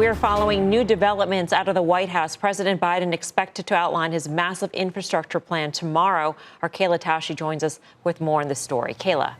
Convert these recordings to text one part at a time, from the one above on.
we are following new developments out of the White House. President Biden expected to outline his massive infrastructure plan tomorrow. Our Kayla Tausche joins us with more on this story. Kayla.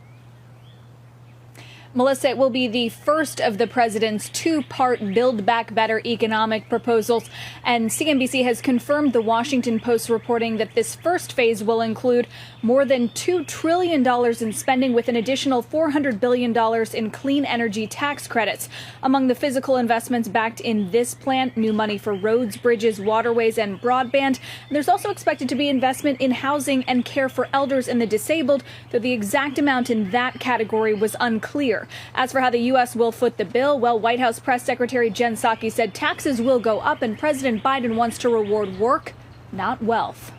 Melissa, it will be the first of the president's two-part Build Back Better economic proposals. And CNBC has confirmed the Washington Post reporting that this first phase will include more than $2 trillion in spending with an additional $400 billion in clean energy tax credits. Among the physical investments backed in this plan, new money for roads, bridges, waterways, and broadband. And there's also expected to be investment in housing and care for elders and the disabled, though the exact amount in that category was unclear. As for how the U.S. will foot the bill, well, White House Press Secretary Jen Psaki said taxes will go up and President Biden wants to reward work, not wealth.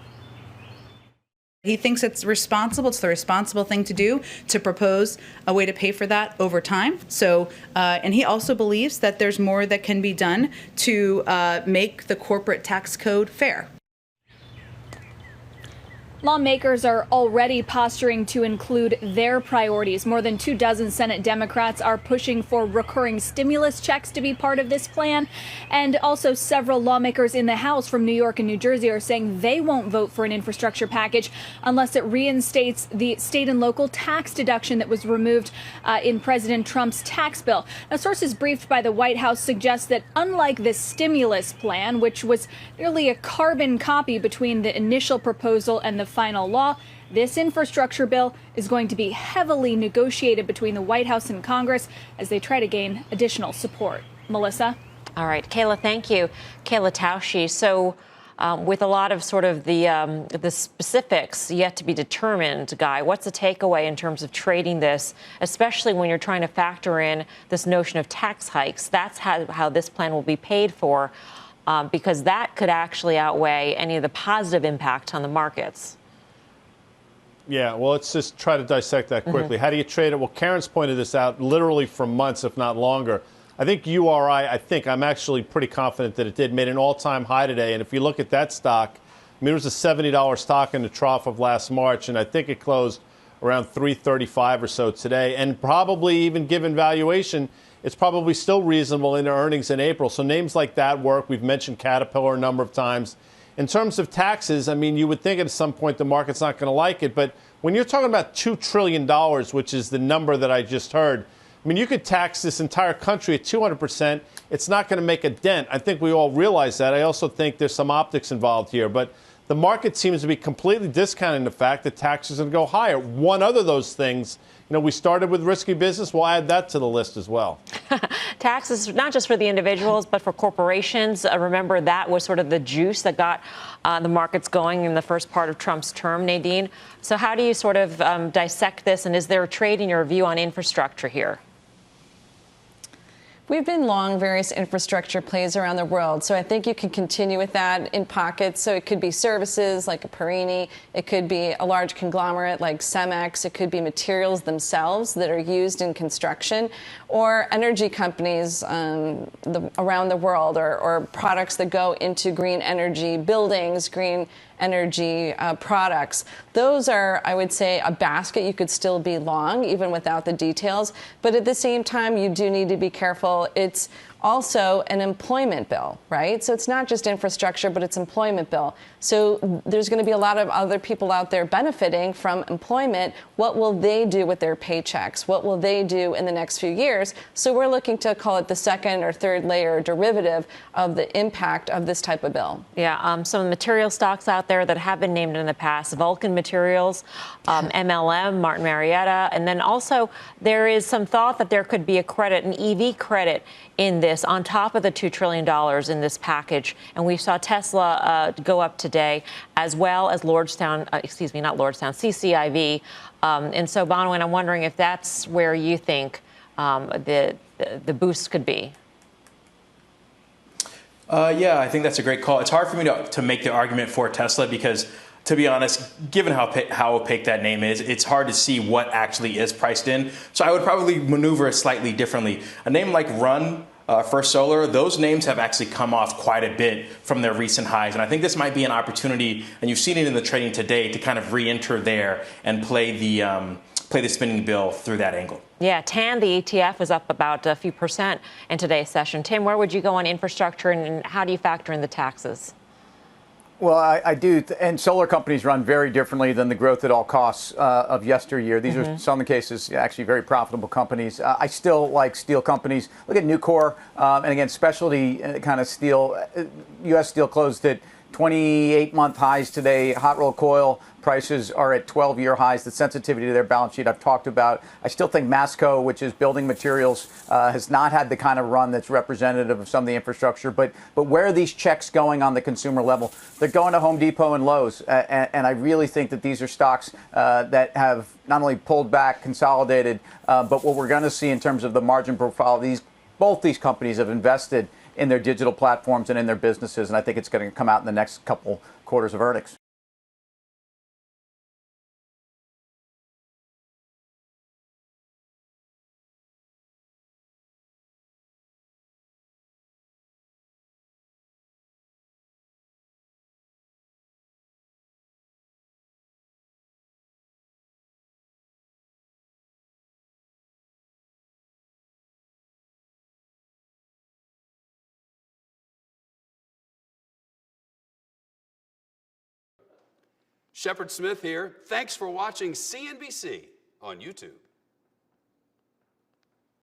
He thinks it's responsible. It's the responsible thing to do, to propose a way to pay for that over time. So, and he also believes that there's more that can be done to make the corporate tax code fair. Lawmakers are already posturing to include their priorities. More than 24 Senate Democrats are pushing for recurring stimulus checks to be part of this plan. And also several lawmakers in the House from New York and New Jersey are saying they won't vote for an infrastructure package unless it reinstates the state and local tax deduction that was removed in President Trump's tax bill. Now, sources briefed by the White House suggest that unlike the stimulus plan, which was nearly a carbon copy between the initial proposal and the final law, this infrastructure bill is going to be heavily negotiated between the White House and Congress as they try to gain additional support. Melissa? All right, Kayla, thank you. Kayla Tausche. So with a lot of sort of the specifics yet to be determined, Guy, what's the takeaway in terms of trading this, especially when you're trying to factor in this notion of tax hikes? That's how this plan will be paid for, because that could actually outweigh any of the positive impact on the markets. Yeah, well, let's just try to dissect that quickly. How do you trade it? Well, Karen's pointed this out literally for months, if not longer. I think I'm actually pretty confident that it made an all-time high today. And if you look at that stock, I mean, it was a $70 stock in the trough of last March, and I think it closed around $335 or so today. And probably even given valuation, it's probably still reasonable in earnings in April. So names like that work. We've mentioned Caterpillar a number of times. In terms of taxes, I mean, you would think at some point the market's not going to like it. But when you're talking about $2 trillion, which is the number that I just heard, I mean, you could tax this entire country at 200%. It's not going to make a dent. I think we all realize that. I also think there's some optics involved here. But the market seems to be completely discounting the fact that taxes are going to go higher. One other of those things, you know, we started with risky business. We'll add that to the list as well. Taxes, not just for the individuals, but for corporations. Remember, that was sort of the juice that got the markets going in the first part of Trump's term, Nadine. So how do you sort of dissect this? And is there a trade in your view on infrastructure here? We've been long various infrastructure plays around the world, so I think you can continue with that in pockets. So it could be services like a Perini, it could be a large conglomerate like Cemex, it could be materials themselves that are used in construction, or energy companies around the world, or products that go into green energy buildings, green energy products. Those are, I would say, a basket you could still be long, even without the details. But at the same time, you do need to be careful. It's also an employment bill, right? So it's not just infrastructure, but it's employment bill. So there's going to be a lot of other people out there benefiting from employment. What will they do with their paychecks? What will they do in the next few years? So we're looking to call it the second or third layer derivative of the impact of this type of bill. Yeah, some material stocks out there that have been named in the past: Vulcan Materials, MLM, Martin Marietta, and then also there is some thought that there could be a credit, an EV credit in this on top of the $2 trillion in this package. And we saw Tesla go up today, as well as CCIV. And so, Bonawyn, I'm wondering if that's where you think the boost could be. Yeah, I think that's a great call. It's hard for me to make the argument for Tesla because, to be honest, given how opaque that name is, it's hard to see what actually is priced in. So I would probably maneuver it slightly differently. A name like Run, First Solar, those names have actually come off quite a bit from their recent highs. And I think this might be an opportunity, and you've seen it in the trading today, to kind of re-enter there and play the play the spending bill through that angle. Yeah, TAN, the ETF, was up about a few percent in today's session. Tim, where would you go on infrastructure, and how do you factor in the taxes? Well, I do. And solar companies run very differently than the growth at all costs of yesteryear. These are, in some cases, actually very profitable companies. I still like steel companies. Look at Nucor. And again, specialty kind of steel. U.S. Steel closed at 28-month highs today. Hot rolled coil prices are at 12-year highs. The sensitivity to their balance sheet I've talked about. I still think Masco, which is building materials, has not had the kind of run that's representative of some of the infrastructure. But where are these checks going on the consumer level? They're going to Home Depot and Lowe's. And I really think that these are stocks that have not only pulled back, consolidated, but what we're going to see in terms of the margin profile, both these companies have invested in their digital platforms and in their businesses. And I think it's going to come out in the next couple quarters of earnings. Shepard Smith here. Thanks for watching CNBC on YouTube.